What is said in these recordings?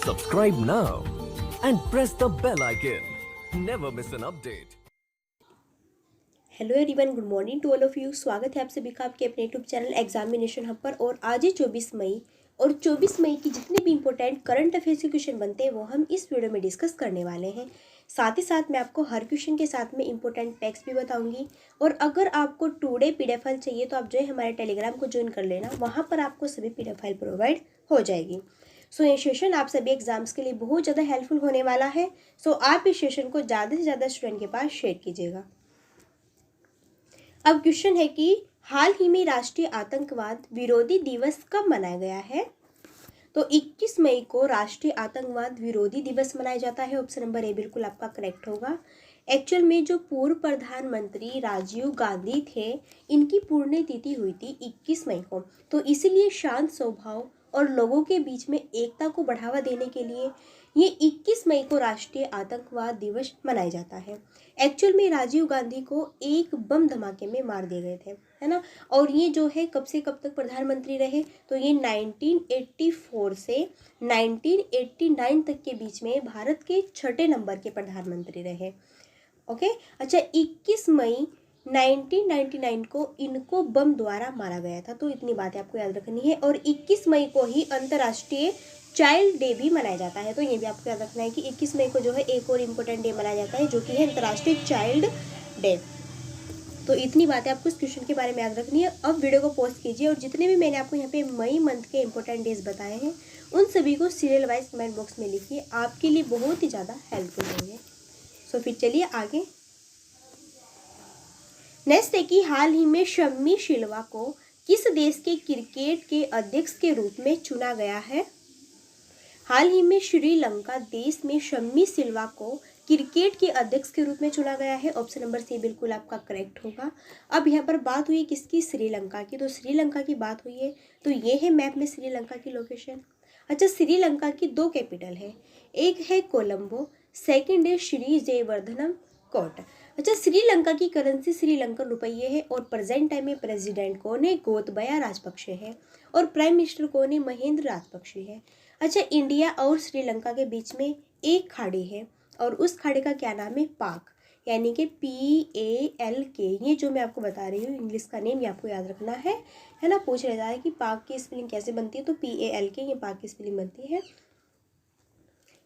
Subscribe now and press the bell icon. Never miss an update. Hello everyone, good morning to all of you. स्वागत है आप सभी का आपके अपने यूट्यूब चैनल एग्जामिनेशन हब पर। और आज है 24 मई और 24 मई की जितने भी इंपॉर्टेंट करंट अफेयर्स के क्वेश्चन बनते हैं वो हम इस वीडियो में डिस्कस करने वाले हैं। साथ ही साथ मैं आपको हर क्वेश्चन के साथ में इंपॉर्टेंट फैक्ट्स भी बताऊंगी। और अगर आपको टुडे पीडीएफ फाइल चाहिए तो आप जो है हमारे टेलीग्राम को ज्वाइन कर लेना, वहाँ पर आपको सभी पीडीएफ फाइल प्रोवाइड हो जाएगी। सो ये सेशन आप सभी एग्जाम्स के लिए बहुत ज़्यादा हेल्पफुल होने वाला है। सो आप इस सेशन को ज़्यादा से ज़्यादा स्टूडेंट के पास शेयर कीजिएगा। अब क्वेश्चन है कि हाल ही में राष्ट्रीय आतंकवाद विरोधी दिवस कब मनाया गया है? तो 21 मई को राष्ट्रीय आतंकवाद विरोधी दिवस मनाया जाता है। ऑप्शन नंबर ए बिल्कुल आपका करेक्ट होगा। एक्चुअल में जो पूर्व प्रधानमंत्री राजीव गांधी थे, इनकी पुण्यतिथि हुई थी 21 मई को। तो इसीलिए शांत स्वभाव और लोगों के बीच में एकता को बढ़ावा देने के लिए ये 21 मई को राष्ट्रीय आतंकवाद दिवस मनाया जाता है। एक्चुअल में राजीव गांधी को एक बम धमाके में मार दिए गए थे, है ना। और ये जो है कब से कब तक प्रधानमंत्री रहे? तो ये 1984 से 1989 तक के बीच में भारत के 6ठे नंबर के प्रधानमंत्री रहे। ओके, अच्छा, 21 मई 1999 को इनको बम द्वारा मारा गया था। तो इतनी बातें आपको याद रखनी है। और 21 मई को ही अंतर्राष्ट्रीय चाइल्ड डे भी मनाया जाता है। तो ये भी आपको याद रखना है कि 21 मई को जो है एक और इम्पोर्टेंट डे मनाया जाता है, जो कि है अंतर्राष्ट्रीय चाइल्ड डे। तो इतनी बातें आपको इस क्वेश्चन के बारे में याद रखनी है। अब वीडियो को पॉज कीजिए और जितने भी मैंने आपको यहाँ पे मई मंथ के इंपॉर्टेंट डेज बताए हैं उन सभी को सीरियल वाइज कमेंट बॉक्स में लिखिए, आपके लिए बहुत ही ज़्यादा हेल्पफुल होंगे। सो फिर चलिए आगे। नेक्स्ट है कि हाल ही में शम्मी सिल्वा को किस देश के क्रिकेट के अध्यक्ष के रूप में चुना गया है? हाल ही में श्रीलंका देश में शम्मी सिल्वा को क्रिकेट के अध्यक्ष के रूप में चुना गया है। ऑप्शन नंबर सी बिल्कुल आपका करेक्ट होगा। अब यहाँ पर बात हुई किसकी? श्रीलंका की। तो श्रीलंका की बात हुई है, तो ये है मैप में श्रीलंका की लोकेशन। अच्छा, श्रीलंका की दो कैपिटल है, एक है कोलंबो, सेकंड है श्री जयवर्धनम कोट। अच्छा, श्रीलंका की करेंसी श्रीलंकन रुपये है और प्रेजेंट टाइम में प्रेसिडेंट कौन है? गोतबाया राजपक्षे है। और प्राइम मिनिस्टर कौन है? महेंद्र राजपक्षे है। अच्छा, इंडिया और श्रीलंका के बीच में एक खाड़ी है और उस खाड़ी का क्या नाम है? पाक, यानी कि PALK। ये जो मैं आपको बता रही हूँ इंग्लिश का नेम, ये आपको याद रखना है ना। पूछ रहा है कि पाक की स्पेलिंग कैसे बनती है? तो PALK, ये पाक की स्पेलिंग बनती है।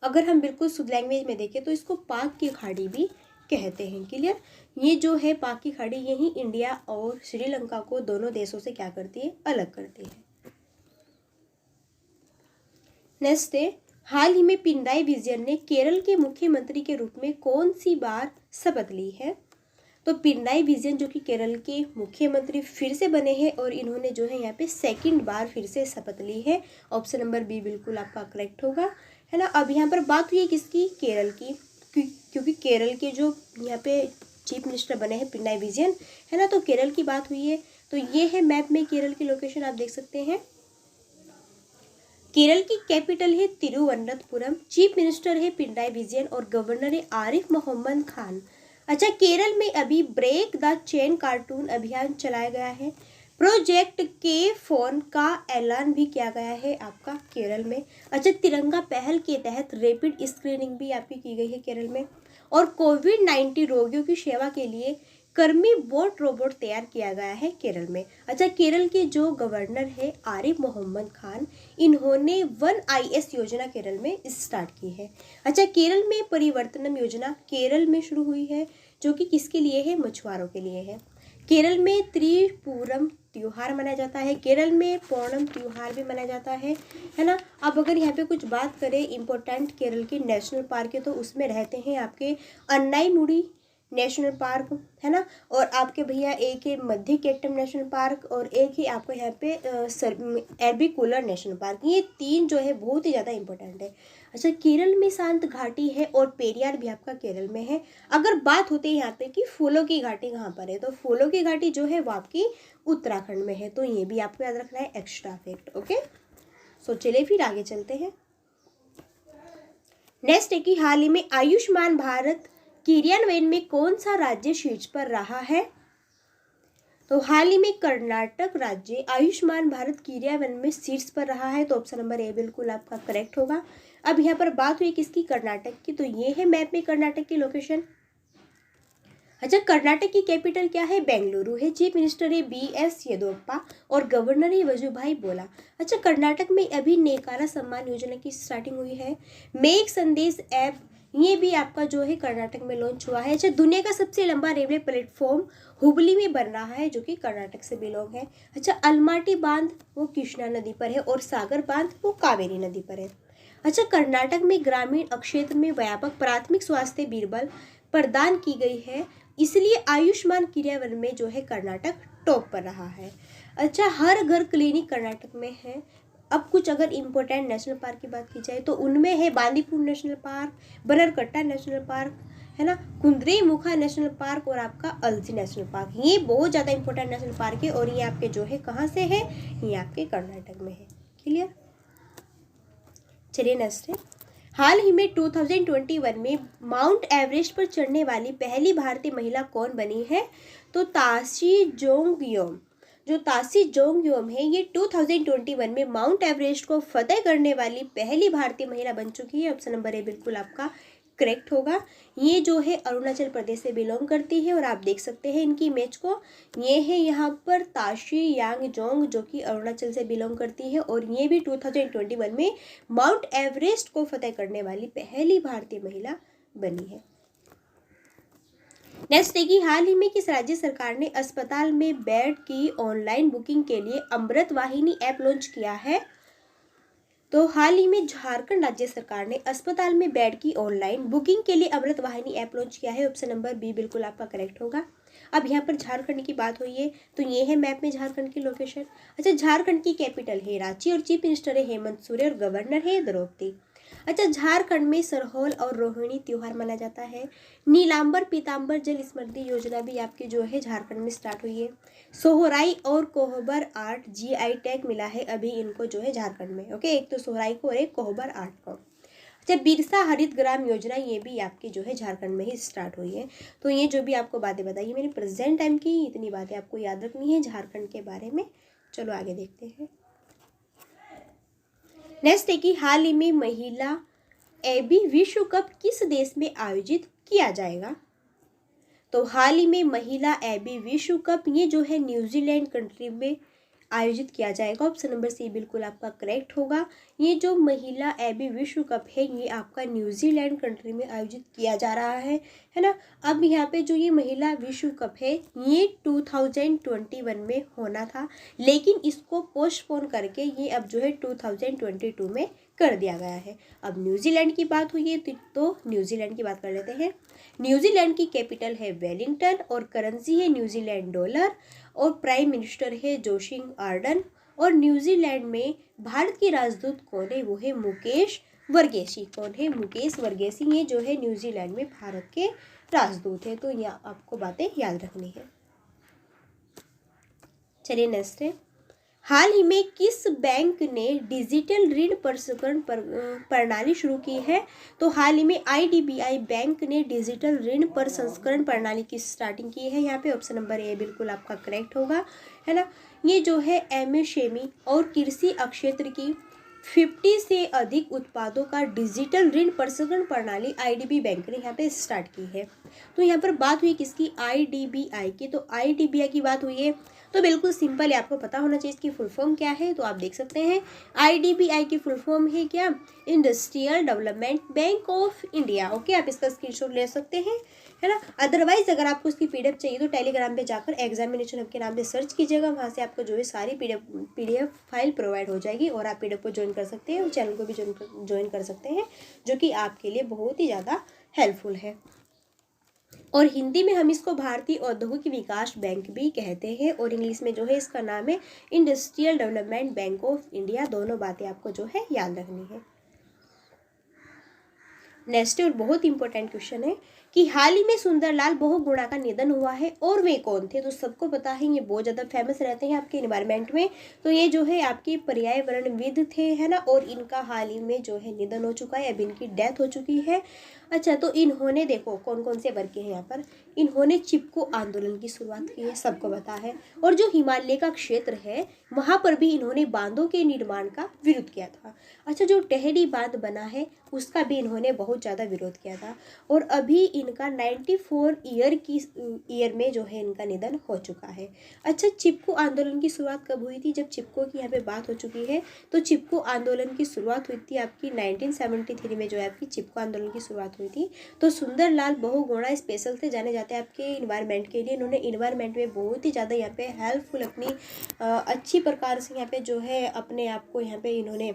अगर हम बिल्कुल शुद्ध लैंग्वेज में देखें तो इसको पाक की खाड़ी भी कहते हैं। क्लियर? ये जो है पाक की खाड़ी, यही इंडिया और श्रीलंका को दोनों देशों से क्या करती है? अलग करती है। नेक्स्ट है, हाल ही में पिनराई विजयन ने केरल के मुख्यमंत्री के रूप में कौन सी बार शपथ ली है? तो पिनराई विजयन जो कि केरल के मुख्यमंत्री फिर से बने हैं और इन्होंने जो है यहाँ पे सेकंड बार फिर से शपथ ली है। ऑप्शन नंबर बी बिल्कुल आपका करेक्ट होगा, है ना। अब यहाँ पर बात हुई है किसकी? केरल की, क्योंकि केरल के जो यहाँ पे चीफ मिनिस्टर बने हैं पिनराई विजयन, है ना। तो केरल की बात हुई है। तो ये है मैप में केरल की लोकेशन, आप देख सकते हैं। केरल की कैपिटल है तिरुवनंतपुरम, चीफ मिनिस्टर है पिनराई विजयन और गवर्नर है आरिफ मोहम्मद खान। अच्छा, केरल में अभी ब्रेक द चेन कार्टून अभियान चलाया गया है। प्रोजेक्ट के फोन का ऐलान भी किया गया है आपका केरल में। अच्छा, तिरंगा पहल के तहत रैपिड स्क्रीनिंग भी आपकी की गई है केरल में। और कोविड-19 रोगियों की सेवा के लिए कर्मी बोट रोबोट तैयार किया गया है केरल में। अच्छा, केरल के जो गवर्नर है आरिफ मोहम्मद खान, इन्होंने 1IS योजना केरल में स्टार्ट की है। अच्छा, केरल में परिवर्तनम योजना केरल में शुरू हुई है, जो कि किसके लिए है? मछुआरों के लिए है। केरल में त्रिपुरम त्योहार मनाया जाता है। केरल में पोनम त्योहार भी मनाया जाता है ना। अब अगर यहाँ पे कुछ बात करें इंपॉर्टेंट केरल के नेशनल पार्क के, तो उसमें रहते हैं आपके अन्नाईमुड़ी नेशनल पार्क, है ना। और आपके भैया एक है मध्य केट्टम नेशनल पार्क और एक ही आपको यहाँ पे एरविकुलर नेशनल पार्क। ये तीन जो है बहुत ही ज़्यादा इंपॉर्टेंट है। अच्छा, केरल में शांत घाटी है और पेरियार भी आपका केरल में है। अगर बात होती है यहाँ पे कि फूलों की घाटी कहाँ पर है, तो फूलों की घाटी जो है वो आपकी उत्तराखंड में है। तो ये भी आपको याद रखना है, एक्स्ट्रा फैक्ट। ओके, सो चलिए फिर आगे चलते हैं। नेक्स्ट है कि हाल ही में आयुष्मान भारत क्रियान्वयन में कौन सा राज्य शीर्ष पर रहा है? तो हाल ही में कर्नाटक राज्य आयुष्मान भारत क्रियान्वयन में शीर्ष पर रहा है, तो ऑप्शन नंबर ए बिल्कुल आपका करेक्ट होगा। अब यहाँ पर बात हुई किसकी, कर्नाटक की, तो ये है मैप में कर्नाटक की लोकेशन। अच्छा, कर्नाटक की कैपिटल क्या है, बेंगलुरु है। चीफ मिनिस्टर है BS येदियुरप्पा और गवर्नर है वजुभाई बोला। अच्छा, कर्नाटक में अभी नेकारा सम्मान योजना की स्टार्टिंग हुई है। मेक संदेश ऐप ये भी आपका जो है कर्नाटक में लॉन्च हुआ है। अच्छा, दुनिया का सबसे लंबा रेलवे प्लेटफॉर्म हुबली में बन रहा है, जो कि कर्नाटक से बिलोंग है। अच्छा, अलमाटी बांध वो कृष्णा नदी पर है और सागर बांध वो कावेरी नदी पर है। अच्छा, कर्नाटक में ग्रामीण क्षेत्र में व्यापक प्राथमिक स्वास्थ्य बीरबल प्रदान की गई है, इसलिए आयुष्मान क्रियान्वयन में जो है कर्नाटक टॉप पर रहा है। अच्छा, हर घर क्लिनिक कर्नाटक में है। अब कुछ अगर इम्पोर्टेंट नेशनल पार्क की बात की जाए तो उनमें है Bandipur national park, Bannerghatta national park है ना, कुद्रेमुखा नेशनल पार्क और आपका अल्जी नेशनल पार्क। ये बहुत ज़्यादा इंपॉर्टेंट नेशनल पार्क है और ये आपके जो है कहाँ से है, ये आपके कर्नाटक में है। क्लियर। चलिए नेक्स्ट है, हाल ही में 2021 में माउंट एवरेस्ट पर चढ़ने वाली पहली भारतीय महिला कौन बनी है, तो ताशी जोंगयोम। जो ताशी जोंगयोम है ये 2021 में माउंट एवरेस्ट को फतेह करने वाली पहली भारतीय महिला बन चुकी है। ऑप्शन नंबर ए बिल्कुल आपका करेक्ट होगा। ये जो है अरुणाचल प्रदेश से बिलोंग करती है और आप देख सकते हैं इनकी इमेज को। ये है यहाँ पर ताशी यांगजोंग जो कि अरुणाचल से बिलोंग करती है और ये भी 2021 में माउंट एवरेस्ट को फतेह करने वाली पहली भारतीय महिला बनी है। नेक्स्ट है कि हाल ही में किस राज्य सरकार ने अस्पताल में बेड की ऑनलाइन बुकिंग के लिए अमृत वाहिनी ऐप लॉन्च किया है, तो हाल ही में झारखंड राज्य सरकार ने अस्पताल में बेड की ऑनलाइन बुकिंग के लिए अमृत वाहिनी ऐप लॉन्च किया है। ऑप्शन नंबर बी बिल्कुल आपका करेक्ट होगा। अब यहाँ पर झारखंड की बात हुई है तो ये है मैप में झारखंड की लोकेशन। अच्छा, झारखंड की कैपिटल है रांची और चीफ मिनिस्टर है हेमंत सोरेन और गवर्नर है द्रौपदी। अच्छा, झारखंड में सरहौल और रोहिणी त्योहार मनाया जाता है। नीलांबर पीताम्बर जल स्मृति योजना भी आपकी जो है झारखंड में स्टार्ट हुई है। सोहराई और कोहबर आर्ट GI टैग मिला है अभी इनको जो है झारखंड में। ओके, एक तो सोहराई को और एक कोहबर आर्ट को। अच्छा, बिरसा हरित ग्राम योजना ये भी आपकी जो है झारखंड में ही स्टार्ट हुई है। तो ये जो भी आपको बातें बताई मैंने प्रेजेंट टाइम की, इतनी बातें आपको याद रखनी है झारखंड के बारे में। चलो आगे देखते हैं। नेक्स्ट है कि हाल ही में महिला AB विश्व कप किस देश में आयोजित किया जाएगा, तो हाल ही में महिला AB विश्व कप ये जो है न्यूजीलैंड कंट्री में आयोजित किया जाएगा। ऑप्शन नंबर सी बिल्कुल आपका करेक्ट होगा। ये जो महिला AB विश्व कप है ये आपका न्यूजीलैंड कंट्री में आयोजित किया जा रहा है ना। अब यहाँ पे जो ये महिला विश्व कप है ये 2021 में होना था, लेकिन इसको पोस्टपोन करके ये अब जो है 2022 में कर दिया गया है। अब न्यूजीलैंड की बात हुई है तो न्यूजीलैंड की बात कर लेते हैं। न्यूजीलैंड की कैपिटल है वेलिंगटन और करेंसी है न्यूजीलैंड डॉलर और प्राइम मिनिस्टर है जोसिंग आर्डन। और न्यूजीलैंड में भारत के राजदूत कौन है, वो है मुकेश वर्गेसी। कौन है, मुकेश वर्गेसी। ये जो है न्यूजीलैंड में भारत के राजदूत है। तो यहाँ आपको बातें याद रखनी है। चलिए नेक्स्ट है, हाल ही में किस बैंक ने डिजिटल ऋण प्रसंस्करण प्रणाली शुरू की है, तो हाल ही में IDBI बैंक ने डिजिटल ऋण प्रसंस्करण प्रणाली की स्टार्टिंग की है। यहाँ पे ऑप्शन नंबर ए बिल्कुल आपका करेक्ट होगा, है ना। ये जो है MSME और कृषि क्षेत्र की 50 से अधिक उत्पादों का डिजिटल ऋण प्रसंस्करण प्रणाली IDB बैंक ने यहाँ पे स्टार्ट की है। तो यहाँ पर बात हुई किसकी, IDBI की। तो IDBI की बात हुई है तो बिल्कुल सिंपल है, आपको पता होना चाहिए इसकी फुल फॉर्म क्या है। तो आप देख सकते हैं IDBI की फुल फॉर्म है क्या, industrial development bank of India. Okay, आप इसका स्क्रीनशॉट ले सकते हैं, है ना। अदरवाइज अगर आपको इसकी PDF चाहिए तो टेलीग्राम पे जाकर एग्जामिनेशन हब के नाम पे सर्च कीजिएगा, वहाँ से आपको जो है सारी PDF फाइल प्रोवाइड हो जाएगी और आप PDF को ज्वाइन कर सकते हैं और चैनल को भी ज्वाइन कर सकते हैं, जो कि आपके लिए बहुत ही ज़्यादा हेल्पफुल है। और हिंदी में हम इसको भारतीय औद्योगिक विकास बैंक भी कहते हैं और इंग्लिश में जो है इसका नाम है industrial development bank of India. दोनों बातें आपको जो है याद रखनी है। नेक्स्ट और बहुत इंपॉर्टेंट क्वेश्चन है कि हाल ही में सुंदरलाल बहुगुणा का निधन हुआ है और वे कौन थे। तो सबको पता है ये बहुत ज़्यादा फेमस रहते हैं आपके इन्वायरमेंट में। तो ये जो है आपके पर्यावरणविद थे, है ना, और इनका हाल ही में जो है निधन हो चुका है, अब इनकी डेथ हो चुकी है। अच्छा, तो इन्होंने देखो कौन कौन से वर्ग के हैं यहाँ पर। इन्होंने चिपको आंदोलन की शुरुआत की है, सबको पता है। और जो हिमालय का क्षेत्र है वहाँ पर भी इन्होंने बांधों के निर्माण का विरोध किया था। अच्छा, जो टेहरी बांध बना है उसका भी इन्होंने बहुत ज़्यादा विरोध किया था। और अभी इनका 94 ईयर में जो है इनका निधन हो चुका है। अच्छा, चिपको आंदोलन की शुरुआत कब हुई थी? जब चिपको की यहाँ पे बात हो चुकी है तो चिपको आंदोलन की शुरुआत हुई थी आपकी 1973 में, जो है आपकी चिपको आंदोलन की शुरुआत हुई थी। तो सुंदरलाल बहुगुणा स्पेशल से जाने जाते हैं आपके इन्वायरमेंट के लिए। इन्होंने इन्वायरमेंट में बहुत ही ज़्यादा यहाँ पे हेल्पफुल अपनी अच्छी प्रकार से यहाँ पे जो है अपने आप को यहाँ पे इन्होंने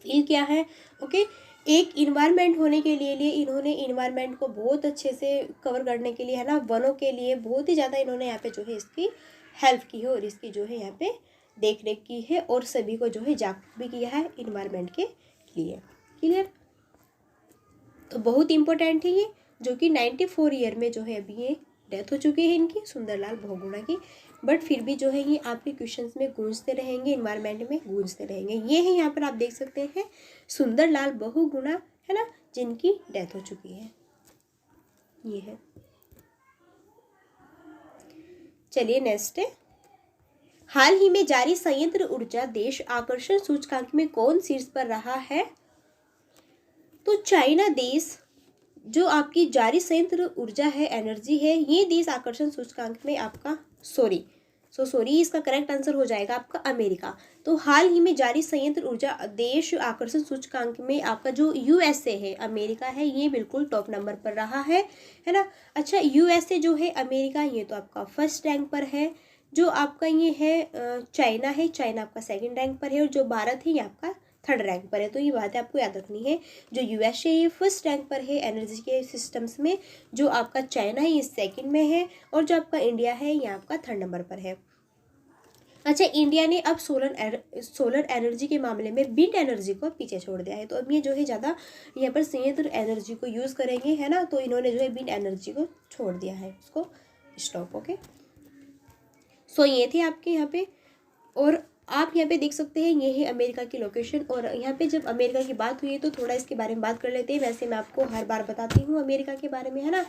फील किया है। ओके, एक इन्वायरमेंट होने के लिए इन्होंने इन्वायरमेंट को बहुत अच्छे से कवर करने के लिए, है ना, वनों के लिए बहुत ही ज़्यादा इन्होंने यहाँ पे जो है इसकी हेल्प की है और इसकी जो है यहाँ पे देख रेख की है और सभी को जो है जागरूक भी किया है इन्वायरमेंट के लिए। क्लियर? तो बहुत इंपॉर्टेंट है ये, जो कि 94 ईयर में जो है अभी ये डेथ हो चुकी है इनकी, सुंदरलाल बहुगुणा की। बट फिर भी जो है ये आपके क्वेश्चंस में गूंजते रहेंगे, इन्वायरमेंट में गूंजते रहेंगे। ये है यहाँ पर आप देख सकते हैं सुंदरलाल बहुगुणा, है ना, जिनकी डेथ हो चुकी है। ये है। चलिए नेक्स्ट है, हाल ही में जारी संयंत्र ऊर्जा देश आकर्षण सूचकांक में कौन शीर्ष पर रहा है? तो चाइना देश जो आपकी जारी संयंत्र ऊर्जा है, एनर्जी है, ये देश आकर्षण सूचकांक में आपका सॉरी इसका करेक्ट आंसर हो जाएगा आपका अमेरिका। तो हाल ही में जारी संयंत्र ऊर्जा देश आकर्षण सूचकांक में आपका जो यूएसए है, अमेरिका है, ये बिल्कुल टॉप नंबर पर रहा है ना। अच्छा, यूएसए जो है, अमेरिका ये तो आपका फर्स्ट रैंक पर है। जो आपका ये है चाइना है, चाइना आपका सेकंड रैंक पर है। और जो भारत है ये आपका थर्ड रैंक पर है। तो ये बात आपको याद रखनी है, जो यूएसए ये फर्स्ट रैंक पर है एनर्जी के सिस्टम्स में, जो आपका चाइना है ये सेकंड में है, और जो आपका इंडिया है ये आपका थर्ड नंबर पर है। अच्छा, इंडिया ने अब सोलर एनर्जी के मामले में विंड एनर्जी को पीछे छोड़ दिया है। तो अब ये जो है ज़्यादा यहाँ पर संयंत्र एनर्जी को यूज़ करेंगे, है ना। तो इन्होंने जो है विंड एनर्जी को छोड़ दिया है, उसको स्टॉप। ओके, सो ये थे आपके यहाँ पे। और आप यहाँ पे देख सकते हैं ये है अमेरिका की लोकेशन। और यहाँ पे जब अमेरिका की बात हुई है तो थोड़ा इसके बारे में बात कर लेते हैं। वैसे मैं आपको हर बार बताती हूँ अमेरिका के बारे में, है ना।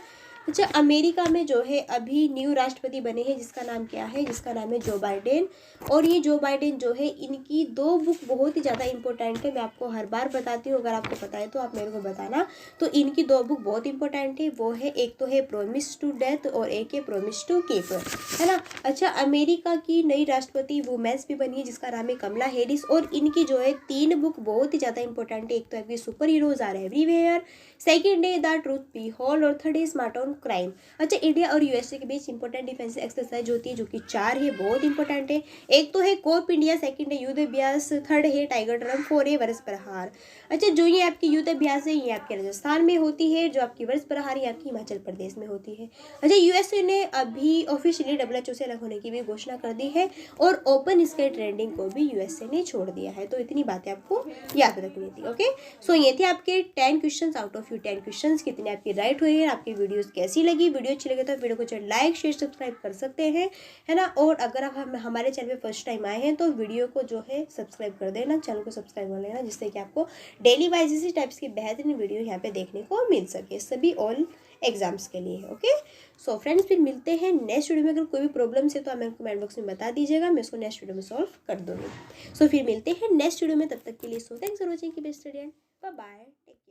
अच्छा, अमेरिका में जो है अभी न्यू राष्ट्रपति बने हैं, जिसका नाम क्या है? जिसका नाम है जो बाइडेन। और ये जो बाइडेन जो है, इनकी 2 बुक बहुत ही ज़्यादा इंपॉर्टेंट है। मैं आपको हर बार बताती हूँ, अगर आपको पता है तो आप मेरे को बताना। तो इनकी 2 बुक बहुत इंपॉर्टेंट है। वो है, एक तो है प्रॉमिस टू डेथ और एक है प्रॉमिस टू कीप, है ना। अच्छा, अमेरिका की नई राष्ट्रपति वुमेन्स भी बनी है, जिसका नाम है कमला हैरिस। और इनकी जो है 3 बुक बहुत ही ज़्यादा इंपॉर्टेंट है। एक तो आपकी super heroes are everywhere, second है द ट्रूथ बी होल्ड, और थर्ड है स्मार्ट ऑन क्राइम। अच्छा, इंडिया और यूएसए के बीच इंपॉर्टेंट डिफेंस एक्सरसाइज होती है, जो कि 4 है, बहुत इंपॉर्टेंट है। एक तो है कोप इंडिया, सेकंड है युद्ध अभ्यास, थर्ड है टाइगर ड्रम, 4 है वर्ष प्रहार। अच्छा, जो ये आपकी युद्ध अभ्यास है ये आपके राजस्थान में होती है, जो आपकी वर्ष प्रहार ये आपकी हिमाचल प्रदेश में होती है। अच्छा, यूएसए ने अभी ऑफिशियली WHO से अलग होने की भी घोषणा कर दी है, और ओपन स्काई ट्रेंडिंग को भी यूएसए ने छोड़ दिया है। तो इतनी बातें आपको याद रखनी थी। ओके, सो ये थे आपके 10 क्वेश्चन आउट ऑफ 10 क्वेश्चन। कितने आपके राइट हुए हैं, आपकी वीडियोस कैसी लगी? वीडियो अच्छी लगे तो वीडियो को लाइक शेयर सब्सक्राइब कर सकते हैं, है ना। और अगर आप हमारे चैनल पे फर्स्ट टाइम आए हैं तो वीडियो को जो है सब्सक्राइब कर देना, चैनल को सब्सक्राइब कर लेना, जिससे कि आपको डेली वाइज इसी टाइप्स की बेहतरीन वीडियो यहाँ पे देखने को मिल सके, सभी ऑल एग्जाम्स के लिए। ओके, सो फ्रेंड्स, फिर मिलते हैं नेक्स्ट वीडियो में। अगर कोई भी प्रॉब्लम्स है तो आप मेरे कमेंट बॉक्स में बता दीजिएगा, मैं उसको नेक्स्ट वीडियो में सॉल्व कर दूँगी। सो फिर मिलते हैं नेक्स्ट वीडियो में, तब तक के लिए so thanks for watching, keep studying, bye bye, take care.